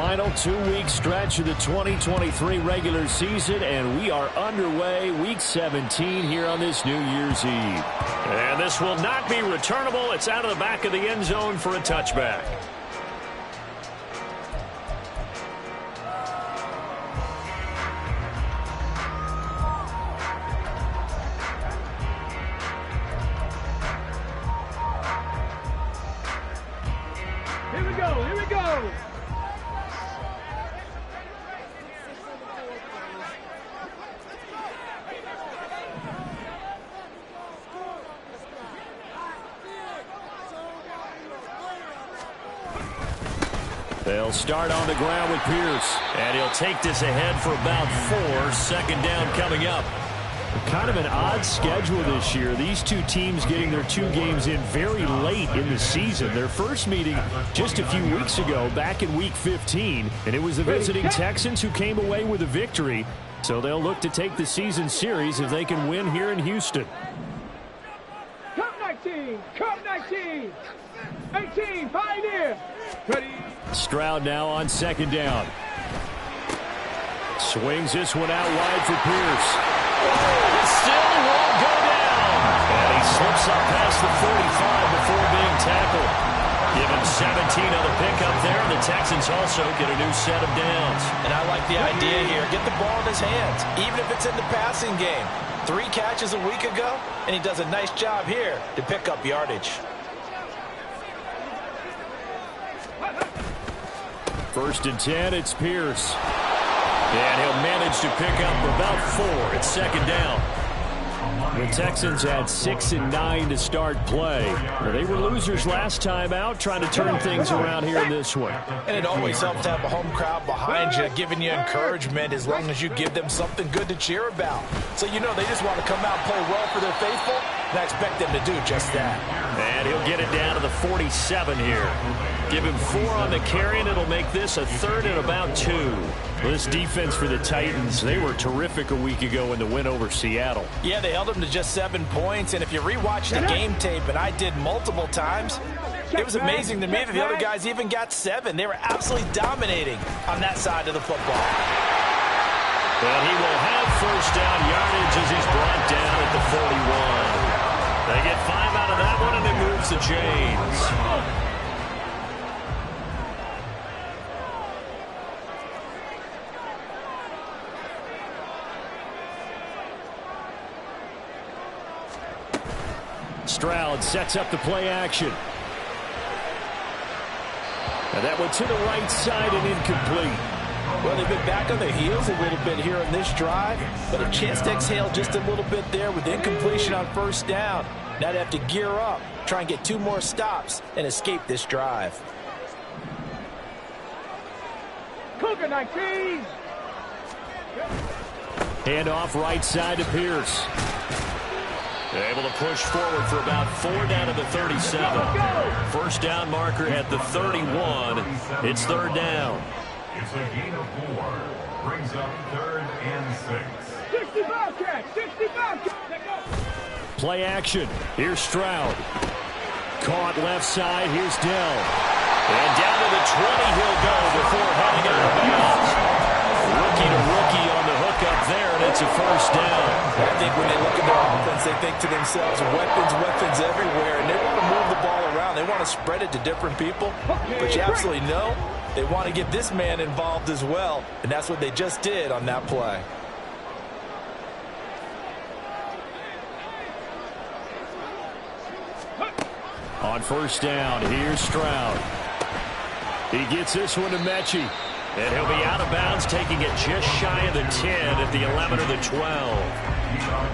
final 2-week stretch of the 2023 regular season, and we are underway week 17 here on this New Year's Eve. And this will not be returnable. It's out of the back of the end zone for a touchback. Here we go. They'll start on the ground with Pierce. And he'll take this ahead for about 4. Second down coming up. Kind of an odd schedule this year. These two teams getting their 2 games in very late in the season. Their first meeting just a few weeks ago, back in Week 15. And it was the visiting Texans who came away with a victory. So they'll look to take the season series if they can win here in Houston. Cup 19, Cup 19, 18, Pioneer. Ready. Stroud now on second down. Swings this one out wide for Pierce. It still won't go down. And he slips up past the 45 before being tackled. Give him 17 on the pickup there, and the Texans also get a new set of downs. And I like the idea here. Get the ball in his hands, even if it's in the passing game. 3 catches a week ago, and he does a nice job here to pick up yardage. First and 10, it's Pierce. And he'll manage to pick up about 4. It's second down. The Texans had 6 and 9 to start play. Well, they were losers last time out, trying to turn things around here in this one. And it always helps to have a home crowd behind you, giving you encouragement as long as you give them something good to cheer about. So you know they just want to come out and play well for their faithful, and I expect them to do just that. And he'll get it down to the 47 here. Give him 4 on the carry, and it'll make this a 3rd and about 2. Well, this defense for the Titans, they were terrific a week ago in the win over Seattle. Yeah, they held them to just 7 points, and if you rewatch the game tape, and I did multiple times, it was amazing to me that the other guys even got 7. They were absolutely dominating on that side of the football. And he will have first down yardage as he's brought down at the 41. They get 5 out of that one, and it moves the chains. Stroud sets up the play action. And that one to the right side and incomplete. Well, they've been back on their heels a little bit here on this drive, but a chance to exhale just a little bit there with incompletion on first down. Now they have to gear up, try and get 2 more stops, and escape this drive. Cougar 19. Hand off right side to Pierce. Able to push forward for about 4 down to the 37. First down marker at the 31. It's 3rd down. It's a gain of 4. Brings up 3rd and 6. 65 catch, 65 catch. Play action. Here's Stroud. Caught left side. Here's Dell. And down to the 20 he'll go before heading out of bounds. Rookie to rookie on the hook up there, and it's a first down. I think when they look at their offense, they think to themselves, weapons everywhere, and they want to move the ball around. They want to spread it to different people, but you absolutely know they want to get this man involved as well, and that's what they just did on that play. On first down, here's Stroud. He gets this one to Mechie. And he'll be out of bounds, taking it just shy of the 10 at the 11 or the 12.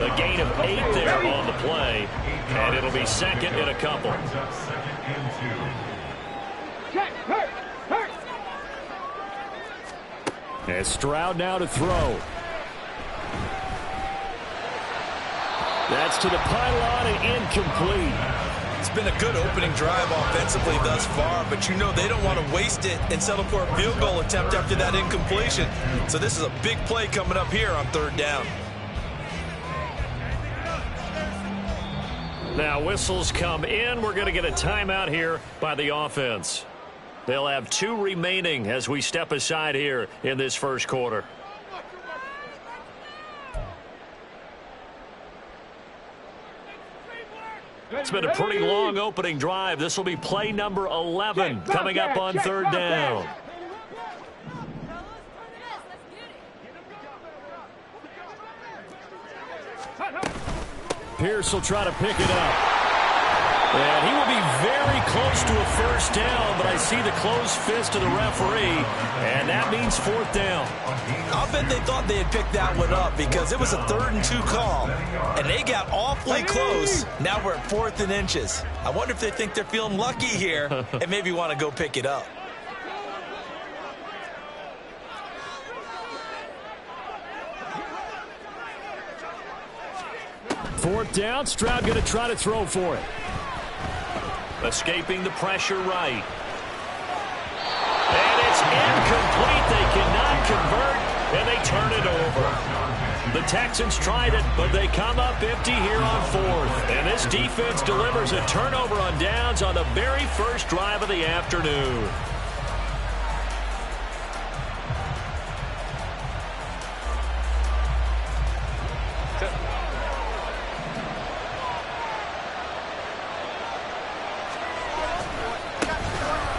A gain of 8 there on the play, and it'll be 2nd and a couple. And Stroud now to throw. That's to the pylon and incomplete. It's been a good opening drive offensively thus far, but you know they don't want to waste it and settle for a field goal attempt after that incompletion. So this is a big play coming up here on 3rd down. Now whistles come in. We're going to get a timeout here by the offense. They'll have 2 remaining as we step aside here in this first quarter. It's been a pretty long opening drive. This will be play number 11 coming up on 3rd down. Pierce will try to pick it up. And he will be very close to a first down, but I see the closed fist of the referee, and that means 4th down. I'll bet they thought they had picked that one up because it was a 3rd and 2 call, and they got awfully close. Now we're at 4th and inches. I wonder if they think they're feeling lucky here and maybe want to go pick it up. Fourth down, Stroud going to try to throw for it. Escaping the pressure right. And it's incomplete. They cannot convert, and they turn it over. The Texans tried it, but they come up empty here on 4th. And this defense delivers a turnover on downs on the very first drive of the afternoon.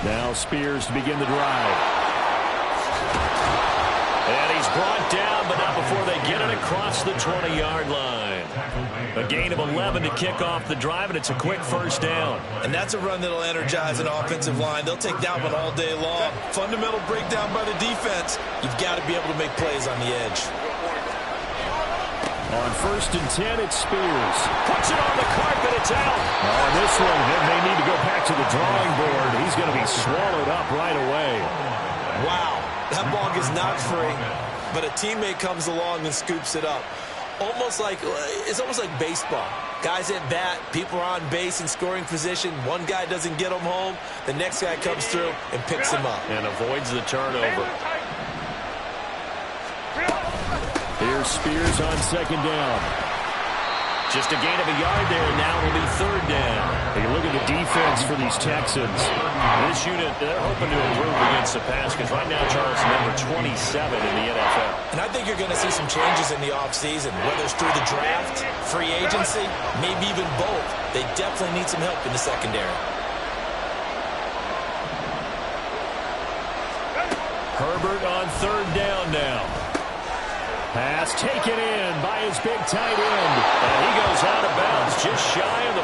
Now Spears to begin the drive. And he's brought down, but not before they get it across the 20-yard line. A gain of 11 to kick off the drive, and it's a quick first down. And that's a run that'll energize an offensive line. They'll take that one all day long. Fundamental breakdown by the defense. You've got to be able to make plays on the edge. On 1st and 10, it's Spears. Puts it on the carpet, it's out. On this one, they may need to go back to the drawing board. He's going to be swallowed up right away. Wow, that ball is not free, but a teammate comes along and scoops it up. It's almost like baseball. Guys at bat, people are on base in scoring position. One guy doesn't get him home. The next guy comes through and picks him up. And avoids the turnover. Here's Spears on 2nd down. Just a gain of a yard there, and now it'll be 3rd down. Take a look at the defense for these Texans. This unit, they're hoping to improve against the pass because right now, Charles, number 27 in the NFL. And I think you're going to see some changes in the offseason, whether it's through the draft, free agency, maybe even both. They definitely need some help in the secondary. Herbert on 3rd down now. Pass taken in by his big tight end. And he goes out of bounds just shy of the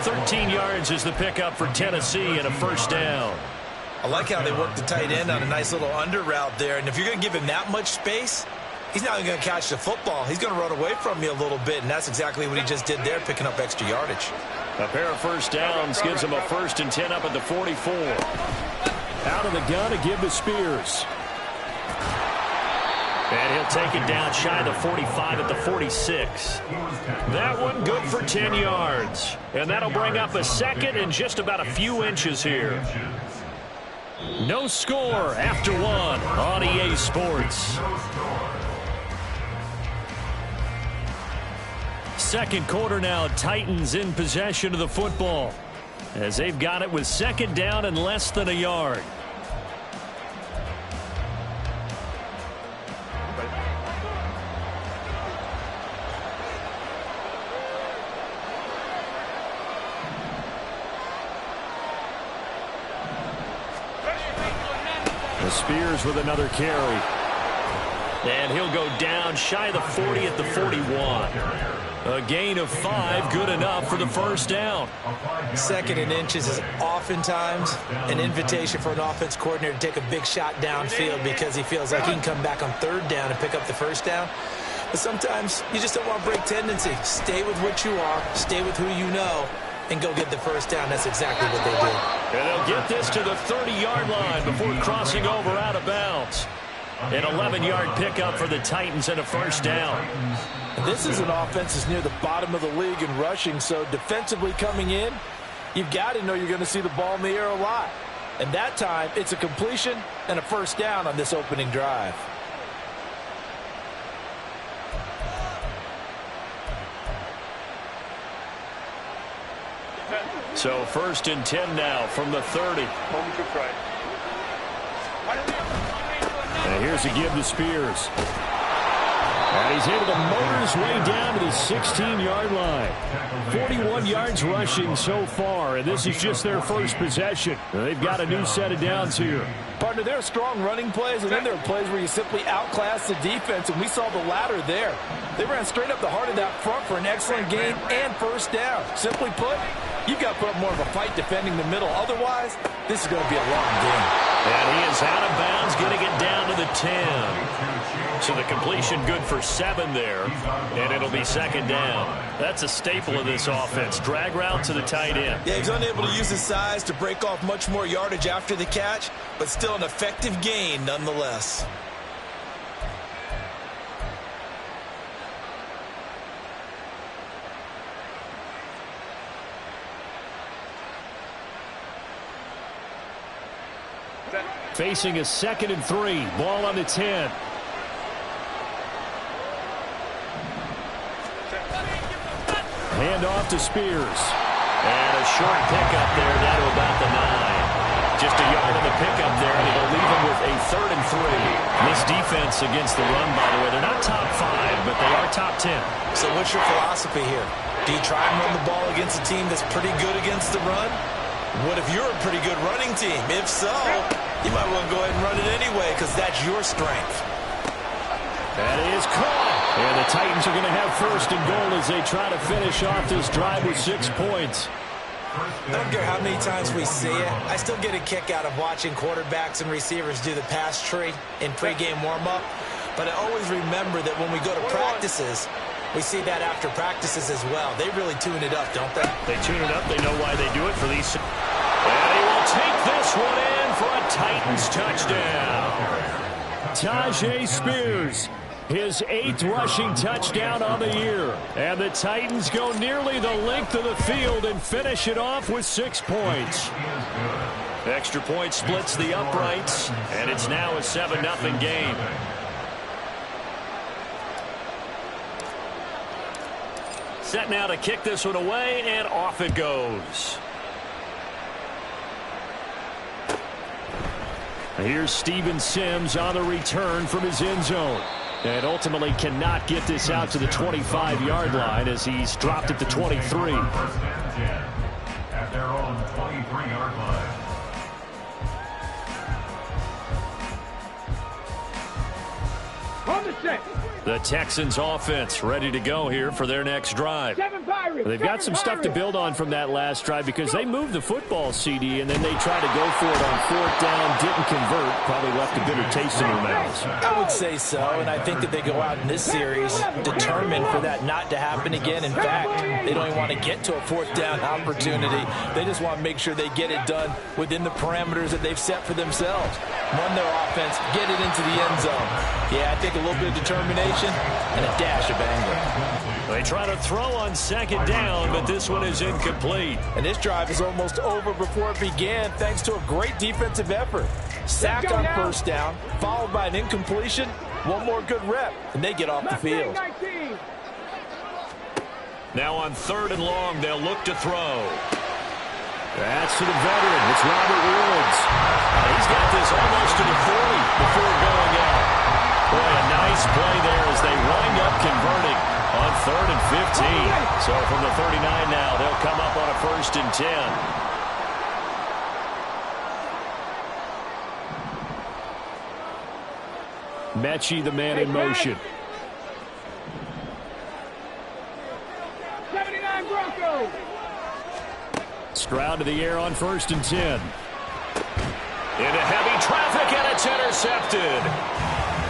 45. 13 yards is the pickup for Tennessee and a first down. I like how they work the tight end on a nice little under route there. And if you're going to give him that much space, he's not going to catch the football. He's going to run away from you a little bit, and that's exactly what he just did there, picking up extra yardage. A pair of first downs gives him a 1st and 10 up at the 44. Out of the gun to give to Spears. And he'll take it down shy of the 45 at the 46. That one good for 10 yards. And that'll bring up a 2nd and just about a few inches here. No score after 1 on EA Sports. Second quarter now, Titans in possession of the football as they've got it with 2nd down and less than a yard. Spears with another carry. And he'll go down shy of the 40 at the 41. A gain of 5, good enough for the first down. 2nd and inches is oftentimes an invitation for an offense coordinator to take a big shot downfield because he feels like he can come back on 3rd down and pick up the first down. But sometimes you just don't want to break tendency. Stay with what you are, stay with who you know, and go get the first down. That's exactly what they did. And they'll get this to the 30-yard line before crossing over out of bounds. An 11-yard pickup for the Titans and a first down. This is an offense that's near the bottom of the league in rushing, so defensively coming in, you've got to know you're going to see the ball in the air a lot. And that time, it's a completion and a first down on this opening drive. So 1st and 10 now from the 30. And here's a give to Spears. And he's able to motor his way down to the 16-yard line. 41 yards rushing so far, and this is just their first possession. They've got a new set of downs here. Partner, there are strong running plays, and then there are plays where you simply outclass the defense, and we saw the latter there. They ran straight up the heart of that front for an excellent gain and first down. Simply put, you've got to put up more of a fight defending the middle. Otherwise, this is going to be a long game. And he is out of bounds, getting it down to the 10. So the completion good for 7 there, and it'll be 2nd down. That's a staple of this offense. Drag route to the tight end. Yeah, he's unable to use his size to break off much more yardage after the catch, but still an effective gain nonetheless. Facing a 2nd and 3. Ball on the 10. Hand off to Spears. And a short pickup there down to about the 9. Just a yard of the pickup there, and it'll leave him with a 3rd and 3. This defense against the run, by the way, they're not top 5, but they are top 10. So what's your philosophy here? Do you try and run the ball against a team that's pretty good against the run? What if you're a pretty good running team? If so, you might want to go ahead and run it anyway because that's your strength. That is caught. And the Titans are going to have 1st and goal as they try to finish off this drive with 6 points. I don't care how many times we see it. I still get a kick out of watching quarterbacks and receivers do the pass tree in pregame warm-up. But I always remember that when we go to practices, we see that after practices as well. They really tune it up, don't they? They tune it up. They know why they do it for these. And he will take this one in for a Titans touchdown. Tajay Spears, his 8th rushing touchdown on the year. And the Titans go nearly the length of the field and finish it off with 6 points. Extra point splits the uprights, and it's now a 7-0 game. Set now to kick this one away, and off it goes. Here's Steven Sims on the return from his end zone. And ultimately cannot get this out to the 25-yard line as he's dropped at the 23. 1st and 10 at their own 23-yard line. On the set. The Texans offense ready to go here for their next drive. 7 Pirates. They've got some stuff to build on from that last drive because they moved the football, CD, and then they tried to go for it on 4th down, didn't convert, probably left a bitter taste in their mouths. I would say so, and I think that they go out in this series determined for that not to happen again. In fact, they don't even want to get to a 4th down opportunity. They just want to make sure they get it done within the parameters that they've set for themselves. Run their offense, get it into the end zone. Yeah, I think a little bit of determination and a dash of anger. They try to throw on 2nd down, but this one is incomplete. And this drive is almost over before it began thanks to a great defensive effort. Sack on 1st down, followed by an incompletion. One more good rep, and they get off the field. Now on 3rd and long, they'll look to throw. That's to the veteran. It's Robert Woods. He's got this almost to the 40 before going out. Boy, a nice play there as they wind up converting on 3rd and 15. So from the 39 now, they'll come up on a 1st and 10. Mechie, the man in motion. 79 Broncos. Stroud to the air on 1st and 10. Into heavy traffic, and it's intercepted.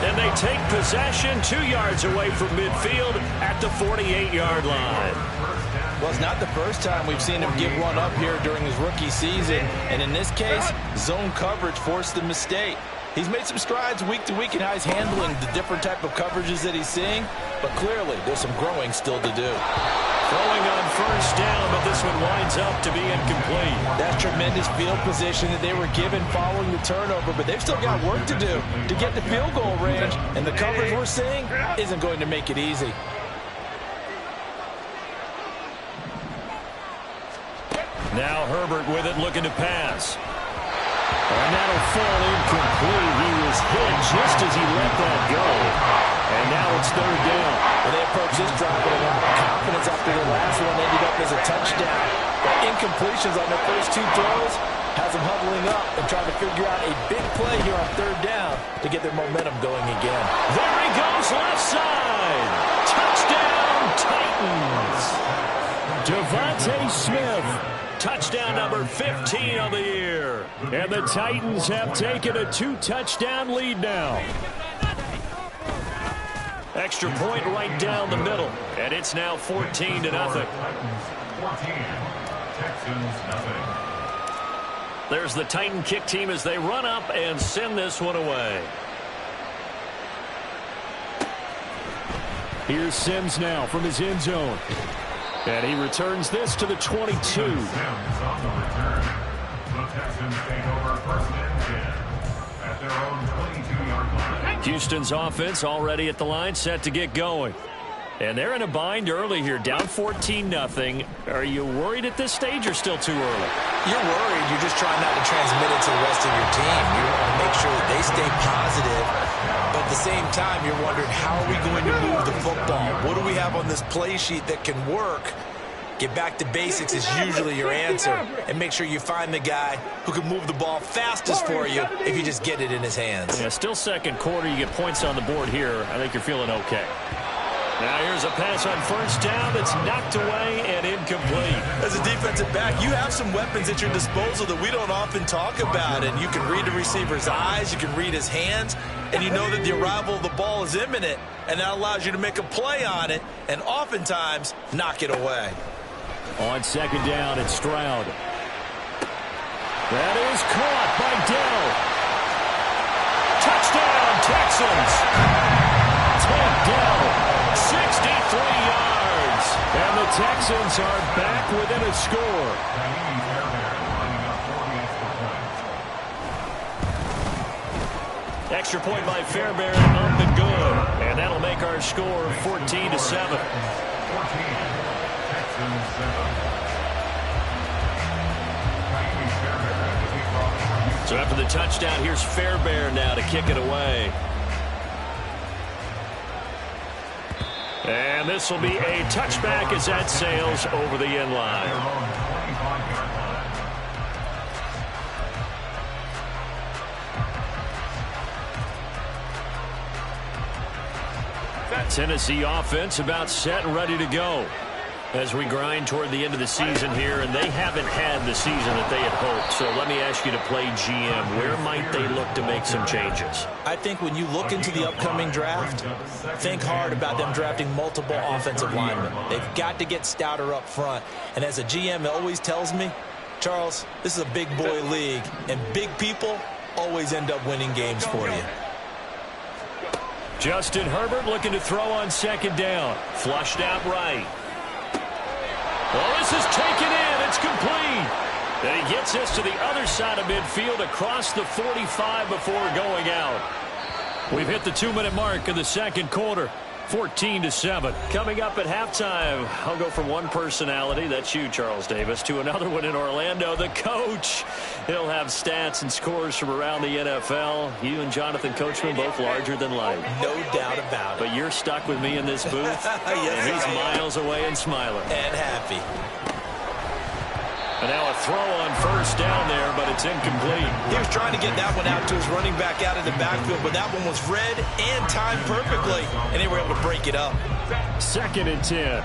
And they take possession 2 yards away from midfield at the 48-yard line. Well, it's not the first time we've seen him give one up here during his rookie season. And in this case, zone coverage forced the mistake. He's made some strides week to week in how he's handling the different type of coverages that he's seeing. But clearly, there's some growing still to do. Throwing on 1st down, but this one winds up to be incomplete. That's tremendous field position that they were given following the turnover, but they've still got work to do to get the field goal range, and the coverage we're seeing isn't going to make it easy. Now Herbert with it, looking to pass. And that'll fall incomplete. He was hit just as he let that go. And now it's third down. When they approach this drive with a lot of confidence after the last one ended up as a touchdown. The incompletions on their first two throws has them huddling up and trying to figure out a big play here on third down to get their momentum going again. There he goes, left side. Touchdown, Titans. Devontae Smith. Touchdown number 15 of the year. And the Titans have taken a 2-touchdown lead now. Extra point right down the middle. And it's now 14-0. 14, Texans nothing. There's the Titan kick team as they run up and send this one away. Here's Sims now from his end zone. And he returns this to the 22. Sims on the return. The Texans take over first and 10 at their own 22-yard line. Houston's offense already at the line, set to get going. And they're in a bind early here, down 14-0. Are you worried at this stage or still too early? You're worried. You're just trying not to transmit it to the rest of your team. You want to make sure that they stay positive. But at the same time, you're wondering, how are we going to move the football? What do we have on this play sheet that can work? Get back to basics is usually your answer. And make sure you find the guy who can move the ball fastest for you if you just get it in his hands. Yeah, still second quarter. You get points on the board here. I think you're feeling okay. Now here's a pass on first down that's knocked away and incomplete. As a defensive back, you have some weapons at your disposal that we don't often talk about. And you can read the receiver's eyes, you can read his hands, and you know that the arrival of the ball is imminent. And that allows you to make a play on it and oftentimes knock it away. On second down, it's Stroud. That is caught by Dell. Touchdown, Texans. Take Dell. 63 yards. And the Texans are back within a score. Extra point by Fairbairn, up and good. And that'll make our score 14-7. 14, Texans 7. So after the touchdown, here's Fairbairn now to kick it away. And this will be a touchback as that sails over the end line. That Tennessee offense about set and ready to go as we grind toward the end of the season here, and they haven't had the season that they had hoped. So let me ask you to play GM. Where might they look to make some changes? I think when you look into the upcoming draft, think hard about them drafting multiple offensive linemen. They've got to get stouter up front. And as a GM, it always tells me, Charles, this is a big boy league, and big people always end up winning games for you. Justin Herbert looking to throw on second down. Flushed out right. Well, this is taken in. It's complete. And he gets us to the other side of midfield across the 45 before going out. We've hit the 2-minute mark in the second quarter. 14-7. Coming up at halftime, I'll go from one personality, that's you, Charles Davis, to another one in Orlando, the coach. He'll have stats and scores from around the NFL. You and Jonathan Coachman both larger than life. No doubt about it. But you're stuck with me in this booth, yes, and he's miles away and smiling. And happy. And now a throw on first down there, but it's incomplete. He was trying to get that one out to his running back out of the backfield, but that one was read and timed perfectly, and they were able to break it up. 2nd and 10.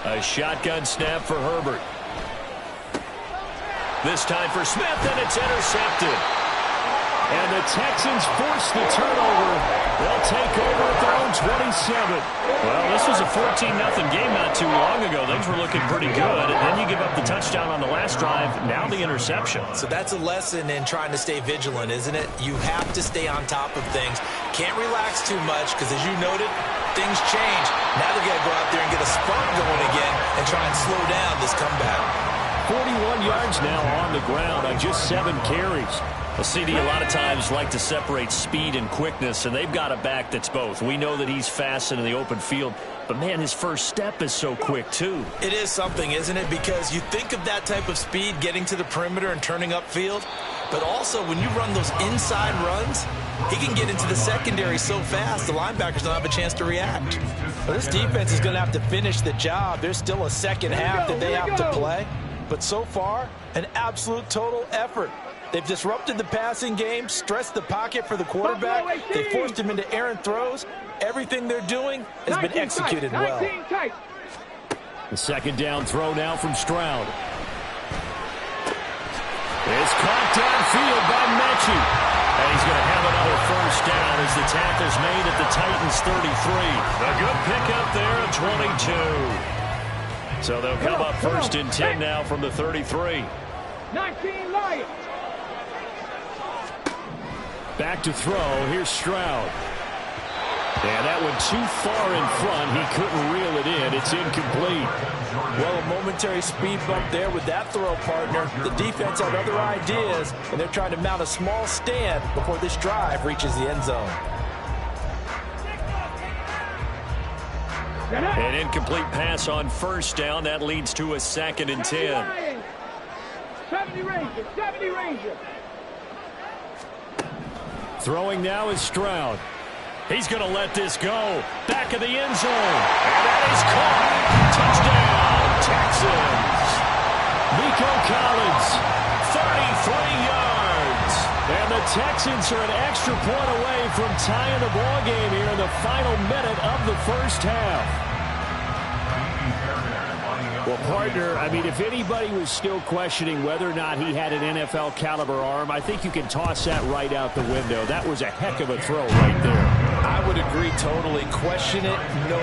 A shotgun snap for Herbert. This time for Smith, and it's intercepted. And the Texans force the turnover. They'll take over at their own 27. Well, this was a 14-0 game not too long ago. Things were looking pretty good. And then you give up the touchdown on the last drive. Now the interception. So that's a lesson in trying to stay vigilant, isn't it? You have to stay on top of things. Can't relax too much because, as you noted, things change. Now they've got to go out there and get a spark going again and try and slow down this comeback. 41 yards now on the ground on just 7 carries. Well, CD, a lot of times like to separate speed and quickness, and they've got a back that's both. We know that he's fast in the open field, but, man, his first step is so quick, too. It is something, isn't it? Because you think of that type of speed getting to the perimeter and turning upfield, but also when you run those inside runs, he can get into the secondary so fast the linebackers don't have a chance to react. Well, this defense is going to have to finish the job. There's still a second half that they have to play, but so far, an absolute total effort. They've disrupted the passing game, stressed the pocket for the quarterback. They forced him into errant throws. Everything they're doing has been executed well. The second down throw now from Stroud. It's caught downfield by Mechie. And he's going to have another first down as the tackle's made at the Titans' 33. A good pickup there at 22. So they'll come up first and 10 now from the 33. 19 Lions. Back to throw. Here's Stroud. And that one too far in front. He couldn't reel it in. It's incomplete. Well, a momentary speed bump there with that throw, partner. The defense had other ideas, and they're trying to mount a small stand before this drive reaches the end zone. An incomplete pass on first down. That leads to a 2nd and 10. 70 Rangers, 70 Rangers. Throwing now is Stroud. He's going to let this go. Back of the end zone. And that is caught. Touchdown, Texans. Nico Collins, 33 yards. And the Texans are an extra point away from tying the ball game here in the final minute of the first half. Well, partner, I mean, if anybody was still questioning whether or not he had an NFL caliber arm, I think you can toss that right out the window. That was a heck of a throw right there. I would agree totally. Question it no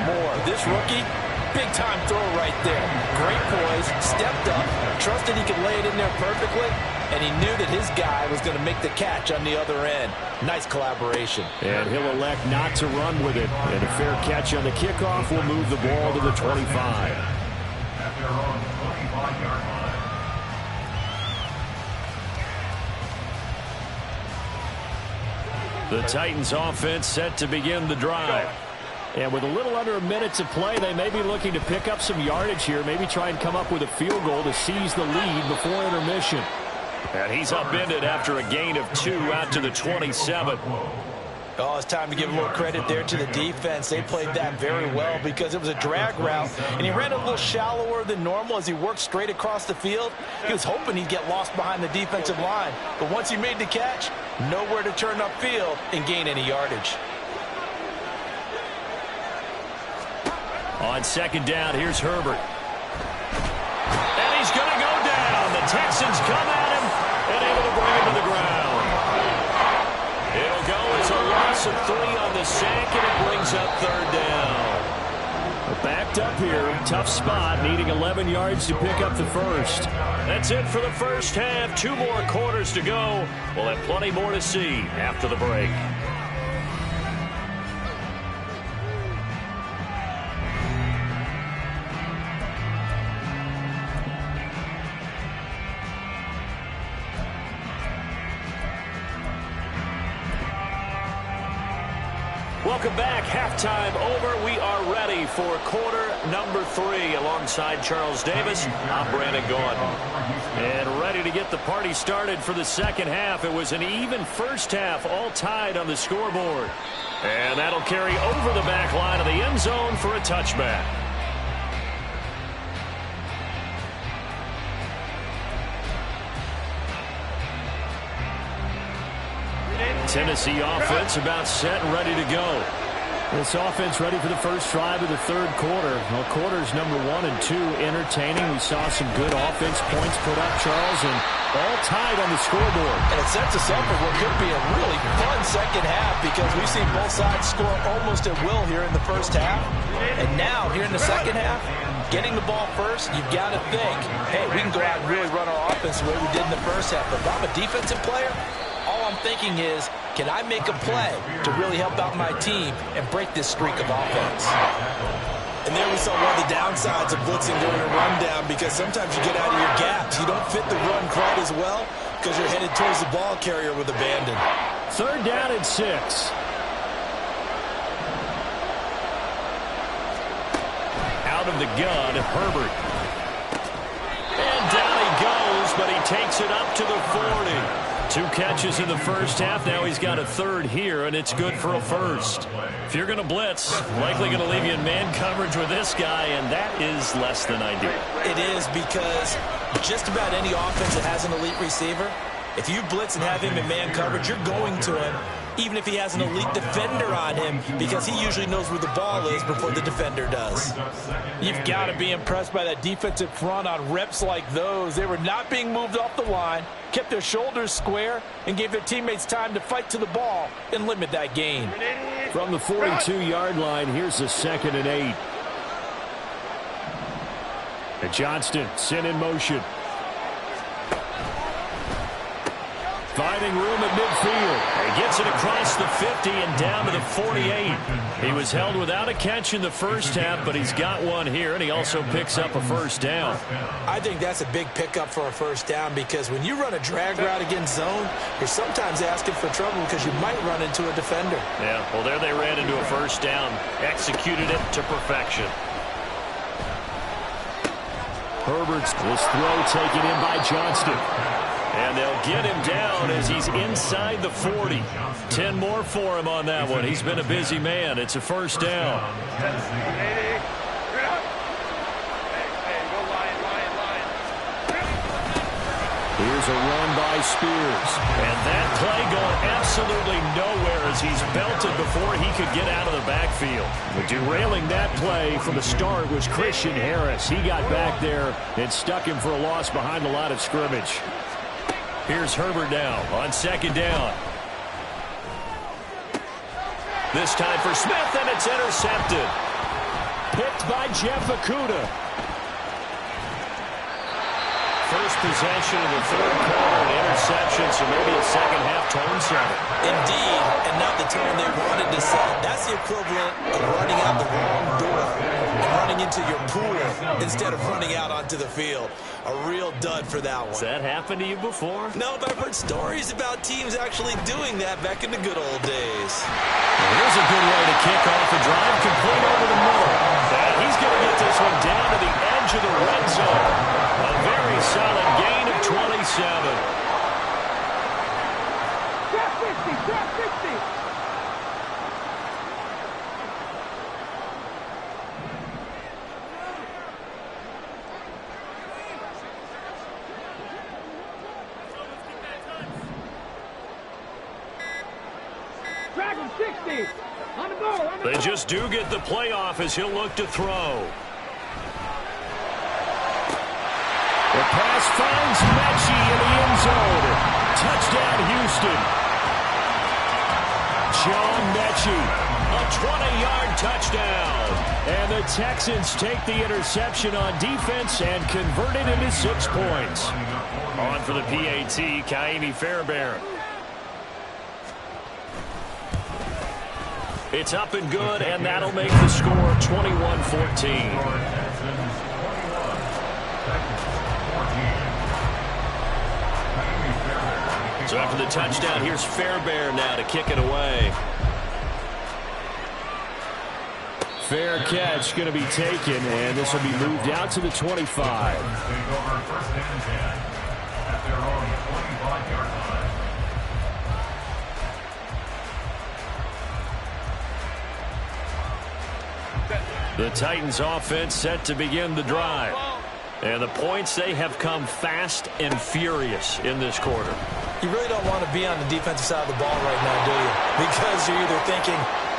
more. This rookie, big-time throw right there. Great poise, stepped up, trusted he could lay it in there perfectly, and he knew that his guy was going to make the catch on the other end. Nice collaboration. And he'll elect not to run with it. And a fair catch on the kickoff will move the ball to the 25. Their own 25-yard line. The Titans offense set to begin the drive. And with a little under a minute to play, they may be looking to pick up some yardage here, maybe try and come up with a field goal to seize the lead before intermission. And he's upended after a gain of 2 out to the 27. Oh, it's time to give a little credit there to the defense. They played that very well because it was a drag route, and he ran a little shallower than normal as he worked straight across the field. He was hoping he'd get lost behind the defensive line, but once he made the catch, nowhere to turn upfield and gain any yardage. On second down, here's Herbert. And he's going to go down. The Texans come at him and able to bring him to the ground. It'll go as a loss of 3 on the sack, and it brings up third down. We're backed up here. Tough spot, needing 11 yards to pick up the first. That's it for the first half. 2 more quarters to go. We'll have plenty more to see after the break. Welcome back. Halftime over. We are ready for quarter number 3 alongside Charles Davis. I'm Brandon Gaudin. And ready to get the party started for the second half. It was an even first half, all tied on the scoreboard. And that'll carry over the back line of the end zone for a touchback. Tennessee offense about set and ready to go. This offense ready for the first drive of the third quarter. Well, quarters number 1 and 2 entertaining. We saw some good offense points put up, Charles, and all tied on the scoreboard. And it sets us up for what could be a really fun second half because we've seen both sides score almost at will here in the first half. And now, here in the second half, getting the ball first, you've got to think, hey, we can go out and really run our offense the way we did in the first half. But if I'm a defensive player, all I'm thinking is, can I make a play to really help out my team and break this streak of offense? And there we saw one of the downsides of blitzing during a rundown, because sometimes you get out of your gaps. You don't fit the run quite as well because you're headed towards the ball carrier with abandon. 3rd down and 6. Out of the gun, Herbert. And down he goes, but he takes it up to the 40. 2 catches in the first half. Now he's got a 3rd here, and it's good for a 1st. If you're going to blitz, likely going to leave you in man coverage with this guy, and that is less than ideal. It is, because just about any offense that has an elite receiver, if you blitz and have him in man coverage, you're going to him, even if he has an elite defender on him, because he usually knows where the ball is before the defender does. You've got to be impressed by that defensive front on reps like those. They were not being moved off the line, kept their shoulders square, and gave their teammates time to fight to the ball and limit that gain. From the 42-yard line, here's the 2nd and 8. And Johnston sent in motion. Finding room at midfield. He gets it across the 50 and down to the 48. He was held without a catch in the first half, but he's got one here, and he also picks up a 1st down. I think that's a big pickup for a 1st down, because when you run a drag route against zone, you're sometimes asking for trouble because you might run into a defender. Yeah, well, there they ran into a 1st down. Executed it to perfection. Herbert's this throw taken in by Johnston. And they'll get him down as he's inside the 40. 10 more for him on that one. He's been a busy man. It's a 1st down. Here's a run by Spears. And that play going absolutely nowhere as he's belted before he could get out of the backfield. But derailing that play from the start was Christian Harris. He got back there and stuck him for a loss behind the line of scrimmage. Here's Herbert now on 2nd down. This time for Smith, and it's intercepted. Picked by Jeff Okudah. First possession of the 3rd quarter, an interception, so maybe a second-half tone setter. Indeed, and not the tone they wanted to set. That's the equivalent of running out the wrong door and running into your pool instead of running out onto the field. A real dud for that one. Has that happened to you before? No, but I've heard stories about teams actually doing that back in the good old days. Well, here's a good way to kick off a drive, complete over the middle. And he's going to get this one down to the edge of the red zone. A very solid gain of 27. Drop 50, drop 50. Dragon 60. On the ball, on the They ball. just do get the playoff as he'll look to throw. The pass finds Mechie in the end zone. Touchdown, Houston. John Mechie, a 20-yard touchdown. And the Texans take the interception on defense and convert it into 6 points. On for the PAT, Kaimi Fairbairn. It's up and good, and that'll make the score 21-14. So after the touchdown, here's Fairbairn now to kick it away. Fair catch going to be taken, and this will be moved out to the 25. The Titans offense set to begin the drive. And the points, they have come fast and furious in this quarter. You really don't want to be on the defensive side of the ball right now, do you? Because you're either thinking,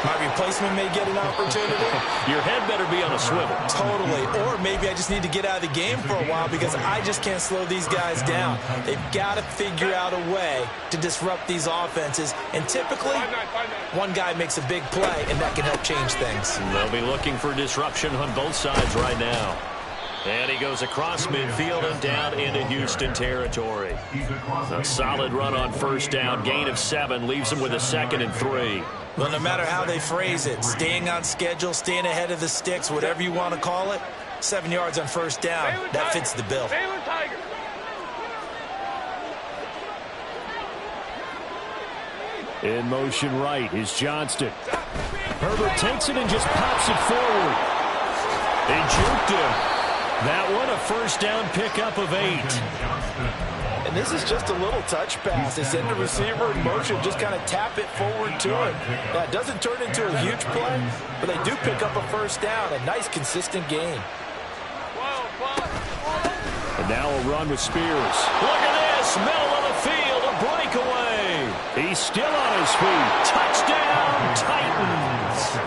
my replacement may get an opportunity. Your head better be on a swivel. Totally. Or maybe I just need to get out of the game for a while because I just can't slow these guys down. They've got to figure out a way to disrupt these offenses. And typically, one guy makes a big play, and that can help change things. They'll be looking for disruption on both sides right now. And he goes across midfield and down into Houston territory. A solid run on first down. Gain of 7 leaves him with a 2nd and 3. Well, no matter how they phrase it, staying on schedule, staying ahead of the sticks, whatever you want to call it, 7 yards on first down, that fits the bill. In motion right is Johnston. Herbert takes it and just pops it forward. They juked him. That one, a first down pickup of 8. And this is just a little touch pass. They send the receiver in motion, just kind of tap it forward to him. Now, it doesn't turn into a huge play, but they do pick up a first down. A nice, consistent gain. And now a run with Spears. Look at this, middle of the field, a breakaway. He's still on his feet. Touchdown, Titans.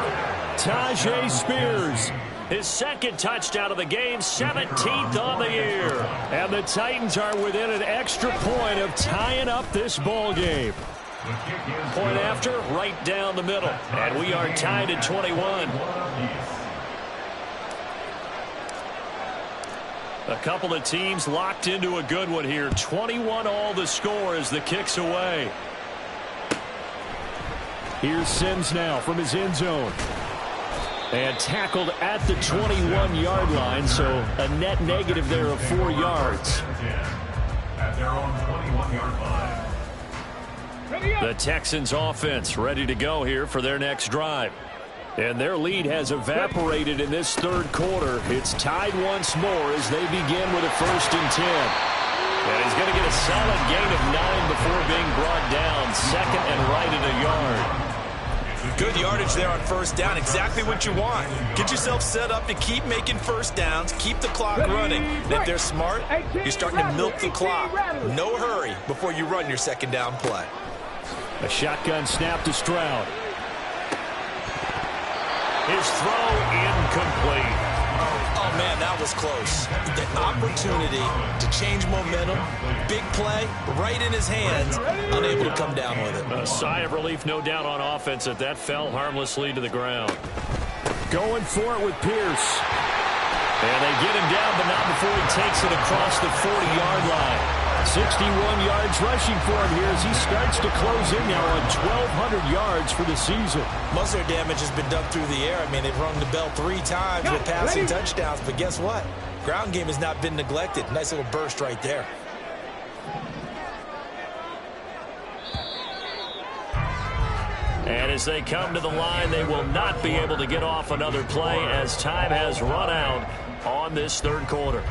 Tajay Spears. His 2nd touchdown of the game, 17th on the year. And the Titans are within an extra point of tying up this ball game. Point after, right down the middle. And we are tied at 21. A couple of teams locked into a good one here. 21 all the score as the kick's away. Here's Sims now from his end zone. And tackled at the 21-yard line, so a net negative there of 4 yards. At their own 21-yard line. The Texans offense ready to go here for their next drive. And their lead has evaporated in this 3rd quarter. It's tied once more as they begin with a 1st and 10. And he's going to get a solid gain of 9 before being brought down. 2nd and right at a yard. Good yardage there on first down. Exactly what you want. Get yourself set up to keep making first downs. Keep the clock running. And if they're smart, you're starting to milk the clock. No hurry before you run your 2nd down play. A shotgun snap to Stroud. His throw incomplete. Oh, man, that was close. The opportunity to change momentum, big play, right in his hands, unable to come down with it. A sigh of relief, no doubt, on offense that fell harmlessly to the ground. Going for it with Pierce. And they get him down, but not before he takes it across the 40-yard line. 61 yards rushing for him here as he starts to close in now on 1,200 yards for the season. Most of their damage has been done through the air. I mean, they've rung the bell 3 times with passing touchdowns, but guess what? Ground game has not been neglected. Nice little burst right there. And as they come to the line, they will not be able to get off another play as time has run out on this 3rd quarter.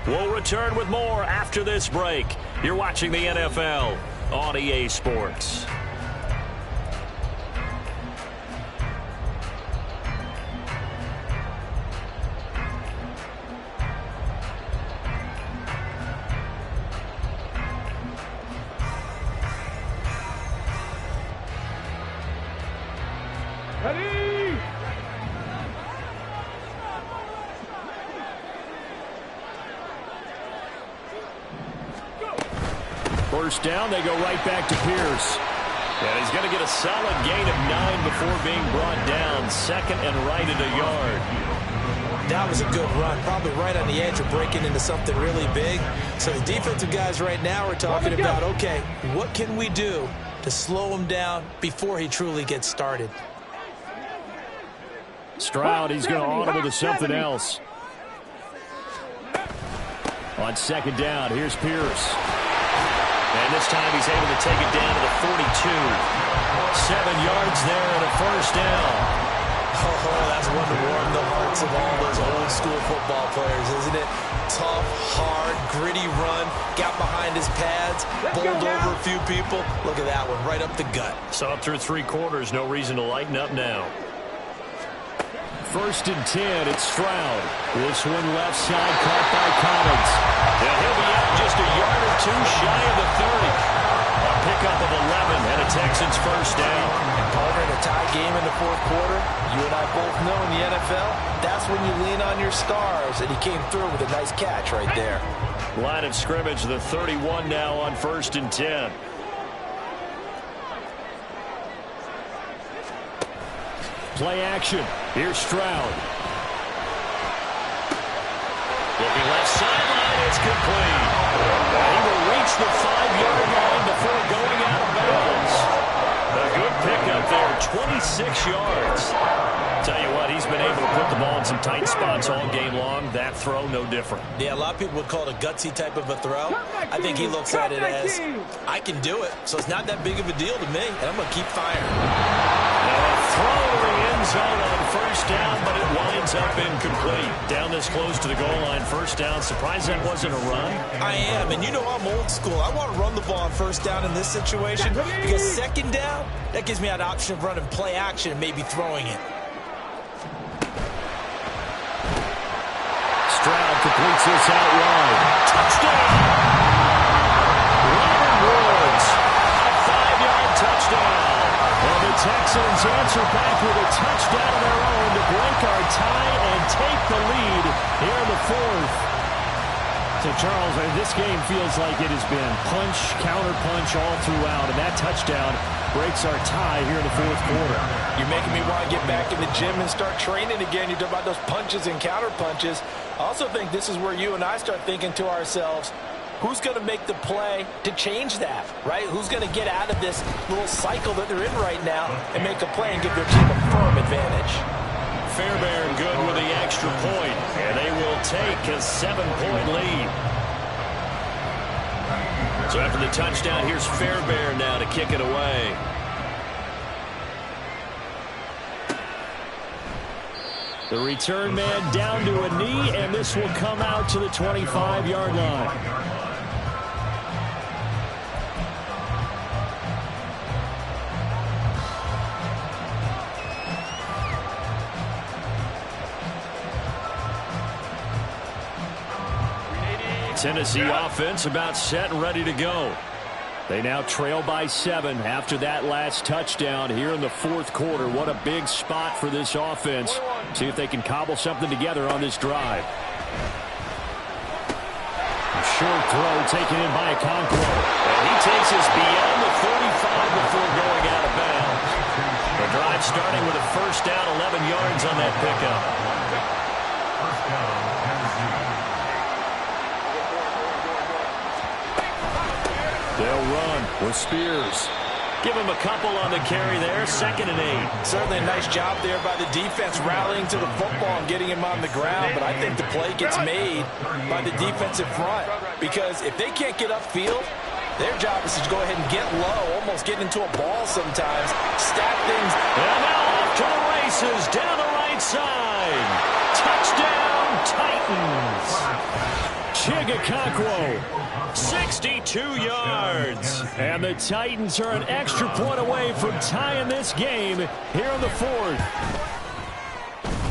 We'll return with more after this break. You're watching the NFL on EA Sports. Ready? First down, they go right back to Pierce. And he's going to get a solid gain of 9 before being brought down. 2nd and right at a yard. That was a good run, probably right on the edge of breaking into something really big. So the defensive guys right now are talking about, okay, what can we do to slow him down before he truly gets started? Stroud, he's going to audible to something else. On 2nd down, here's Pierce. And this time he's able to take it down to the 42. 7 yards there and a first down. Oh, that's one to warm the hearts of all those old school football players, isn't it? Tough, hard, gritty run, got behind his pads, bowled over a few people. Look at that one, right up the gut. So up through 3 quarters, no reason to lighten up now. 1st and 10, it's Stroud. This one left side, caught by Collins. And he'll be out just a yard or 2 shy of the 30. A pickup of 11 and a Texans first down. And Palmer, in a tie game in the 4th quarter, you and I both know in the NFL, that's when you lean on your stars. And he came through with a nice catch right there. Line of scrimmage, the 31 now on 1st and 10. Play action. Here's Stroud. Looking left sideline, it's complete. He will reach the 5-yard line before going out of bounds. A good pickup there, 26 yards. Tell you what, he's been able to put the ball in some tight spots all game long. That throw, no different. Yeah, a lot of people would call it a gutsy type of a throw. I think he looks at it as, I can do it, so it's not that big of a deal to me, and I'm going to keep firing. Now a throw to the end zone on first down, but it winds up incomplete. Down this close to the goal line, first down. Surprised that wasn't a run? I am, and you know I'm old school. I want to run the ball on first down in this situation because second down, that gives me an option of running play action and maybe throwing it. Stroud completes this out wide. Touchdown! Robert Woods, a 5-yard touchdown. And the Texans answer back with a touchdown of their own to break our tie and take the lead here in the fourth. So, Charles, this game feels like it has been punch, counter-punch all throughout, and that touchdown breaks our tie here in the fourth quarter. You're making me want to get back in the gym and start training again. You talk about those punches and counter-punches. I also think this is where you and I start thinking to ourselves, who's going to make the play to change that, right? Who's going to get out of this little cycle that they're in right now and make a play and give their team a firm advantage? Fairbairn good with the extra point, and they will take a 7-point lead. So after the touchdown, here's Fairbairn now to kick it away. The return man down to a knee, and this will come out to the 25-yard line. Tennessee offense about set and ready to go. They now trail by 7 after that last touchdown here in the fourth quarter. What a big spot for this offense. See if they can cobble something together on this drive. A short throw taken in by Okonkwo. And he takes us beyond the 45 before going out of bounds. The drive starting with a first down, 11 yards on that pickup. First down, Tennessee. They'll run with Spears. Give him a couple on the carry there. 2nd and 8. Certainly a nice job there by the defense rallying to the football and getting him on the ground. But I think the play gets made by the defensive front. Because if they can't get upfield, their job is to go ahead and get low, almost get into a ball sometimes, stack things. And now off to the races down the right side. Touchdown, Titans. Okonkwo, 62 yards. And the Titans are an extra point away from tying this game here in the fourth.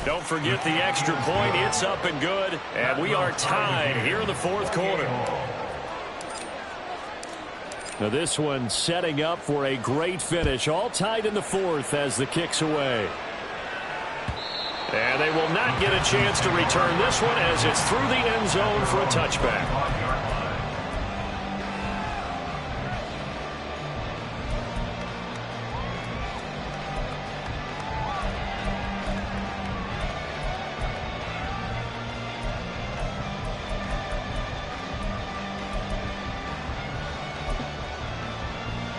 Don't forget the extra point. It's up and good. And we are tied here in the fourth quarter. Now this one setting up for a great finish. All tied in the fourth as the kick's away. And they will not get a chance to return this one as it's through the end zone for a touchback.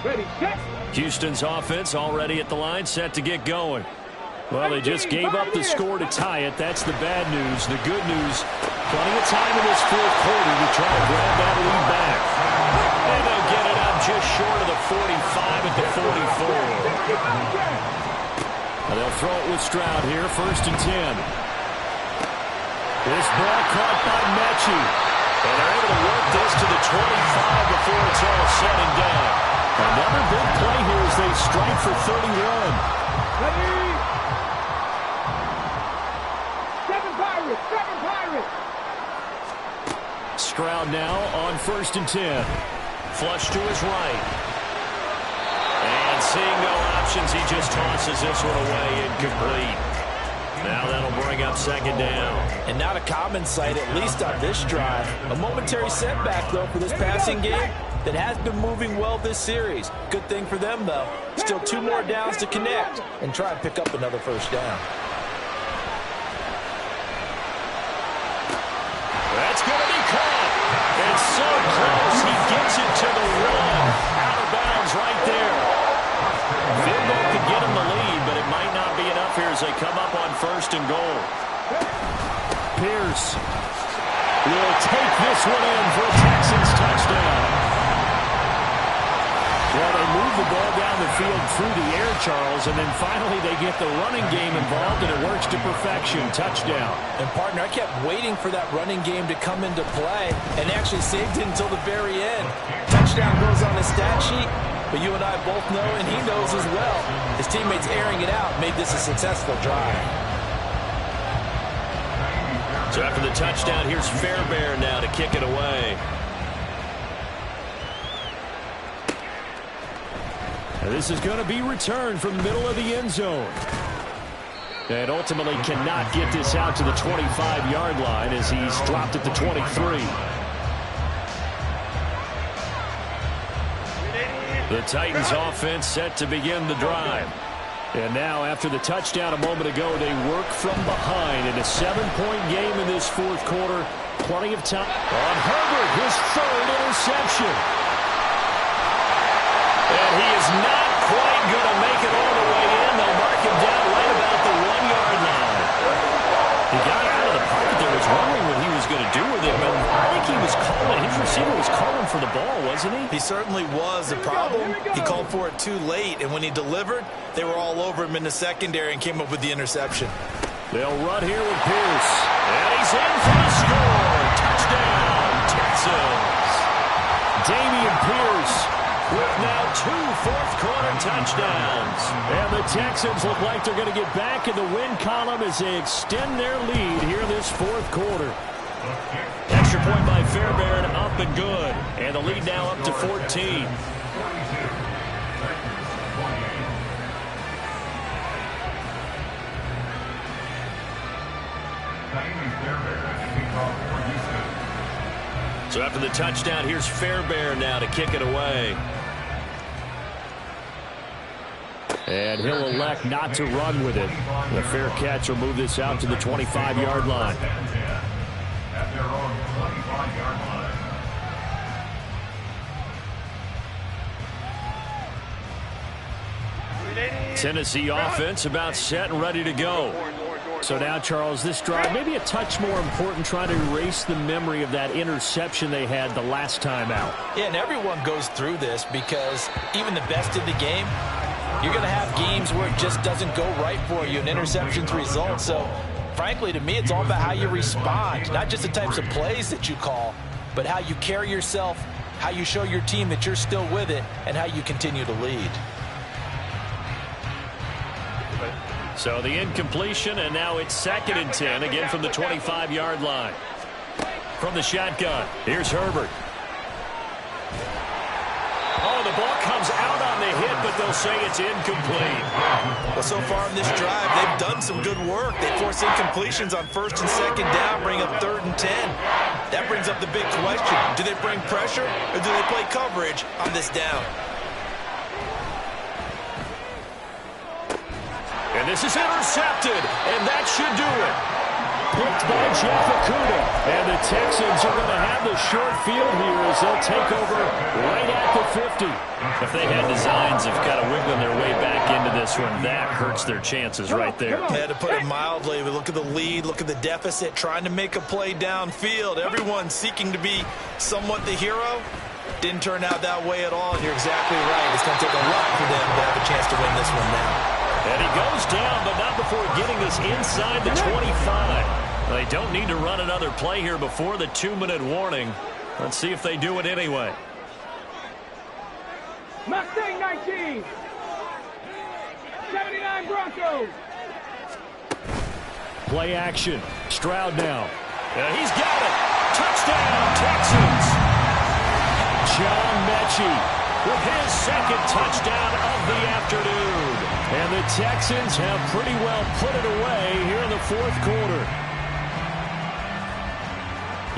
Ready, set. Houston's offense already at the line, set to get going. Well, they just gave up the score to tie it. That's the bad news. The good news, plenty of time in this fourth quarter to try to grab that lead back. And they'll get it up just short of the 45 at the 44. And they'll throw it with Stroud here, 1st and 10. This ball caught by Mechie. And they're able to work this to the 25 before it's all said and done. Another big play here as they strike for 31. Ready. 7 Pirates. Stroud now on 1st and 10. Flush to his right. And seeing no options, he just tosses this one away, incomplete. Now that'll bring up 2nd down. And not a common sight, at least on this drive. A momentary setback, though, for this passing game that has been moving well this series. Good thing for them, though. Still 2 more downs to connect and try and pick up another first down. it to the one. Out of bounds right there. Field goal could get him the lead, but it might not be enough here as they come up on 1st and goal. Pierce will take this one in for a Texans touchdown. Well, they move the ball down the field through the air, Charles, and then finally they get the running game involved, and it works to perfection. Touchdown. And, partner, I kept waiting for that running game to come into play and actually saved it until the very end. Touchdown goes on the stat sheet, but you and I both know, and he knows as well, his teammates airing it out made this a successful drive. So after the touchdown, here's Fairbairn now to kick it away. And this is going to be returned from the middle of the end zone. And ultimately cannot get this out to the 25-yard line as he's dropped at the 23. The Titans offense set to begin the drive. And now after the touchdown a moment ago, they work from behind in a 7-point game in this 4th quarter. Plenty of time on Herbert, his 3rd interception. And he is not quite going to make it all the way in. They'll mark him down right about the 1-yard line. He got out of the pocket there. Was wondering what he was going to do with it, but I think he was calling. His receiver was calling for the ball, wasn't he? He certainly was. The problem, he called for it too late, and when he delivered, they were all over him in the secondary and came up with the interception. They'll run here with Pierce. And he's in for the score. Touchdown, Texans. Dameon Pierce with now 2 fourth-quarter touchdowns. And the Texans look like they're going to get back in the win column as they extend their lead here in this 4th quarter. Extra point by Fairbairn, up and good. And the lead now up to 14. So after the touchdown, here's Fairbairn now to kick it away. And he'll elect not to run with it. The fair catch will move this out to the 25-yard line. At their own 25-yard line. Tennessee offense about set and ready to go. So now, Charles, this drive maybe a touch more important, trying to erase the memory of that interception they had the last time out. Yeah, and everyone goes through this because even the best in the game, you're going to have games where it just doesn't go right for you, and interceptions result. So, frankly, to me, it's all about how you respond, not just the types of plays that you call, but how you carry yourself, how you show your team that you're still with it, and how you continue to lead. So the incompletion, and now it's 2nd and 10, again from the 25-yard line. From the shotgun, here's Herbert. Oh, the ball comes out on the hit, but they'll say it's incomplete. Well, so far in this drive, they've done some good work. They force incompletions on 1st and 2nd down, bring up 3rd and 10. That brings up the big question. Do they bring pressure, or do they play coverage on this down? And this is intercepted, and that should do it. Picked by Jeff Okudah. And the Texans are going to have the short field here as they'll take over right at the 50. If they had designs of kind of wiggling their way back into this one, that hurts their chances right there. Yeah, to put it mildly, we look at the lead, look at the deficit, trying to make a play downfield. Everyone seeking to be somewhat the hero. Didn't turn out that way at all, and you're exactly right. It's going to take a lot for them to have a chance to win this one now. And he goes down, but not before getting this inside the 25. They don't need to run another play here before the 2-minute warning. Let's see if they do it anyway. Mustang 19. 79 Broncos. Play action. Stroud now. He's got it. Touchdown, Texans. John Mechie with his 2nd touchdown of the afternoon. And the Texans have pretty well put it away here in the 4th quarter.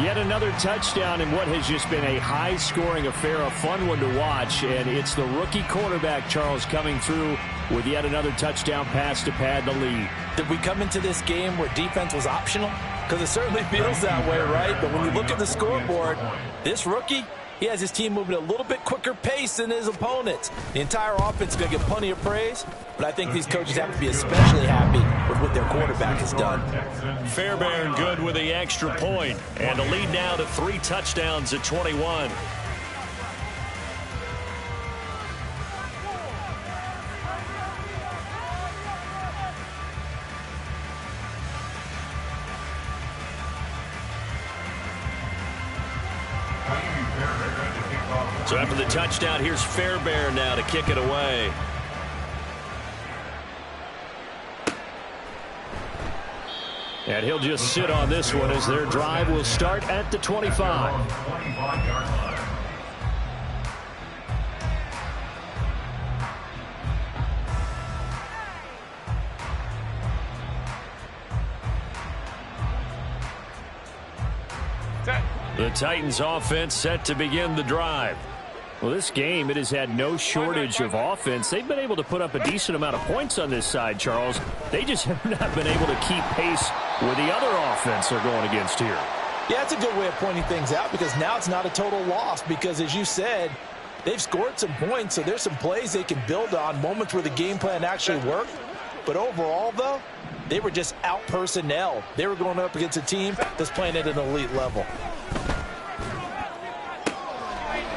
Yet another touchdown in what has just been a high-scoring affair, a fun one to watch. And it's the rookie quarterback, Charles, coming through with yet another touchdown pass to pad the lead. Did we come into this game where defense was optional? Because it certainly feels that way, right? But when you look at the scoreboard, this rookie, He has his team moving at a little bit quicker pace than his opponents. The entire offense is going to get plenty of praise, but I think these coaches have to be especially happy with what their quarterback has done. Fairbairn good with the extra point, and the lead now to 3 touchdowns at 21. So after the touchdown, here's Fairbairn now to kick it away. And he'll just sit on this one as their drive will start at the 25. The Titans offense set to begin the drive. Well, this game, it has had no shortage of offense. They've been able to put up a decent amount of points on this side, Charles. They just have not been able to keep pace with the other offense they're going against here. Yeah, it's a good way of pointing things out because now it's not a total loss because, as you said, they've scored some points, so there's some plays they can build on, moments where the game plan actually worked. But overall, though, they were just out-personnel. They were going up against a team that's playing at an elite level.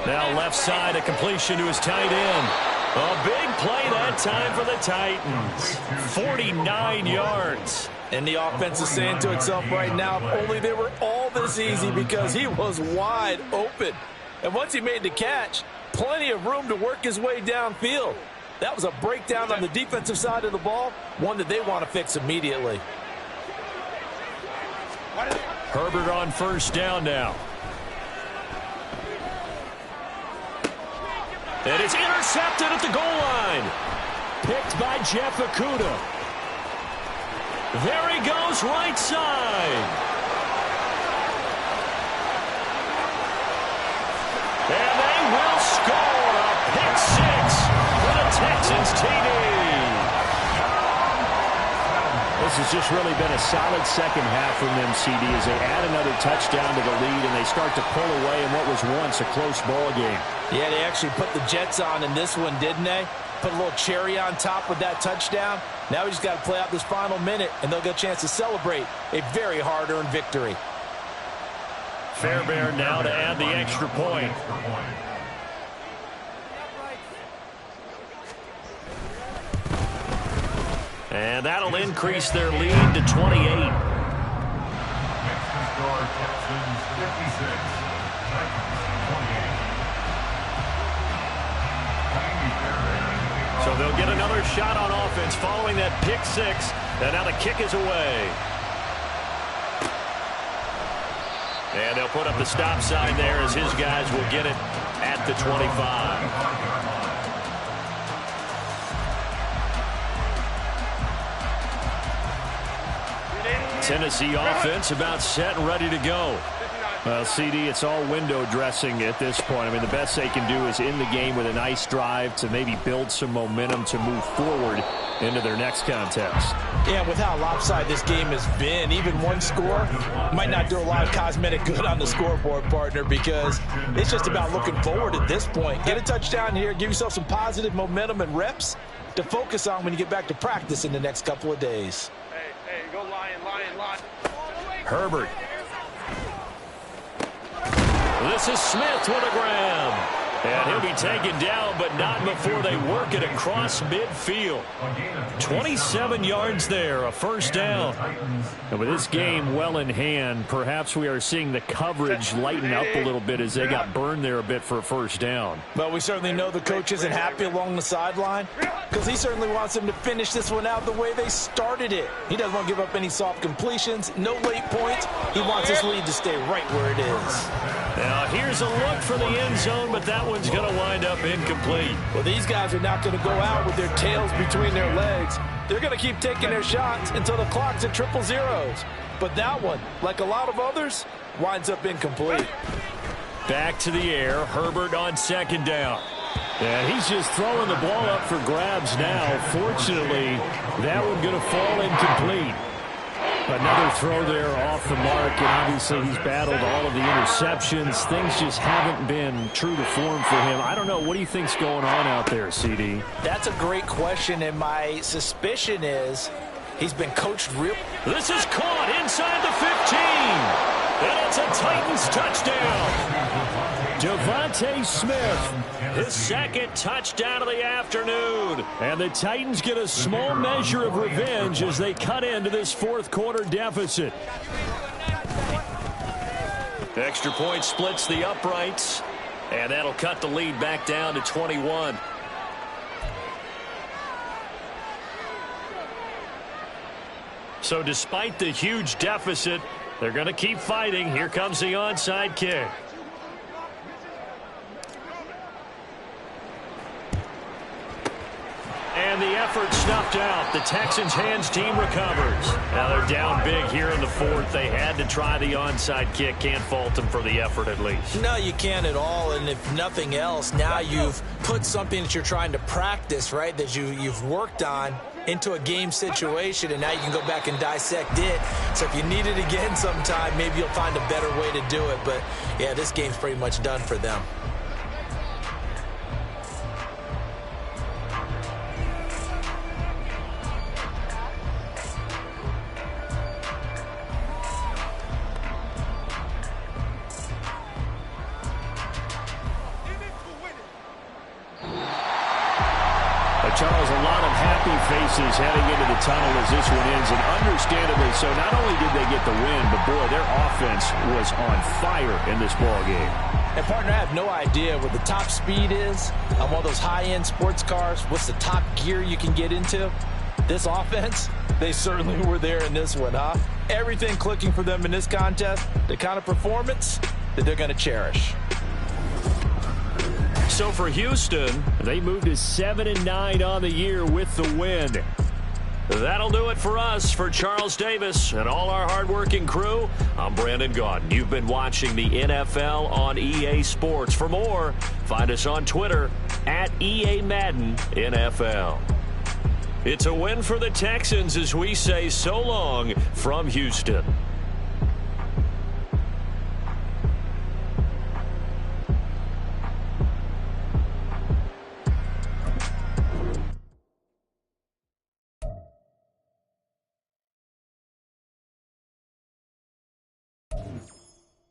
Now left side, a completion to his tight end. A big play that time for the Titans. 49 yards. And the offense is saying to itself right now, if only they were all this easy because he was wide open. And once he made the catch, plenty of room to work his way downfield. That was a breakdown on the defensive side of the ball, one that they want to fix immediately. Herbert on first down now. And it's intercepted at the goal line. Picked by Jeff Okudah. There he goes, right side. And they will score a pick six for the Texans TD. This has just really been a solid second half from them, CD, as they add another touchdown to the lead and they start to pull away in what was once a close ball game. Yeah, they actually put the Jets on in this one, didn't they? Put a little cherry on top with that touchdown. Now we just got to play out this final minute, and they'll get a chance to celebrate a very hard-earned victory. Fairbairn now to add the extra point. And that'll increase their lead to 28. Next to score, Texans 56, Titans 28. So they'll get another shot on offense following that pick six. And now the kick is away. And they'll put up the stop sign there as his guys will get it at the 25. Tennessee offense about set and ready to go. Well, CD, it's all window dressing at this point. I mean, the best they can do is in the game with a nice drive to maybe build some momentum to move forward into their next contest. Yeah, with how lopsided this game has been, even one score might not do a lot of cosmetic good on the scoreboard, partner, because it's just about looking forward at this point. Get a touchdown here, give yourself some positive momentum and reps to focus on when you get back to practice in the next couple of days. Hey, go Lion, Lion, Lion. Herbert. This is Smith with a grab. And he'll be taken down, but not before they work it across midfield. 27 yards there, a first down. And with this game well in hand, perhaps we are seeing the coverage lighten up a little bit as they got burned there a bit for a first down. But we certainly know the coach isn't happy along the sideline because he certainly wants them to finish this one out the way they started it. He doesn't want to give up any soft completions, no late points. He wants this lead to stay right where it is. Now here's a look for the end zone, but that one's going to wind up incomplete. Well, these guys are not going to go out with their tails between their legs. They're going to keep taking their shots until the clock's at triple zeros. But that one, like a lot of others, winds up incomplete. Back to the air, Herbert on second down. And he's just throwing the ball up for grabs now. Fortunately, that one going to fall incomplete. Another throw there off the mark, and obviously he's battled all of the interceptions. Things just haven't been true to form for him. I don't know. What do you think's going on out there, CD? That's a great question, and my suspicion is he's been coached real. This is caught inside the 15. And it's a Titans touchdown. Devontae Smith, his second touchdown of the afternoon. And the Titans get a small measure of revenge as they cut into this fourth quarter deficit. Extra point splits the uprights, and that'll cut the lead back down to 21. So despite the huge deficit, they're going to keep fighting. Here comes the onside kick. And the effort snuffed out. The Texans' hands team recovers. Now they're down big here in the fourth. They had to try the onside kick. Can't fault them for the effort at least. No, you can't at all. And if nothing else, now you've put something that you're trying to practice, right, that you've worked on into a game situation, and now you can go back and dissect it. So if you need it again sometime, maybe you'll find a better way to do it. But, yeah, this game's pretty much done for them. Charles, a lot of happy faces heading into the tunnel as this one ends, and understandably so. Not only did they get the win, but boy, their offense was on fire in this ball game. And partner, I have no idea what the top speed is on one of those high-end sports cars. What's the top gear you can get into? This offense, they certainly were there in this one, huh? Everything clicking for them in this contest, the kind of performance that they're going to cherish. So for Houston, they moved to 7-9 on the year with the win. That'll do it for us. For Charles Davis and all our hardworking crew, I'm Brandon Gaudin. You've been watching the NFL on EA Sports. For more, find us on Twitter at EA Madden NFL. It's a win for the Texans as we say so long from Houston.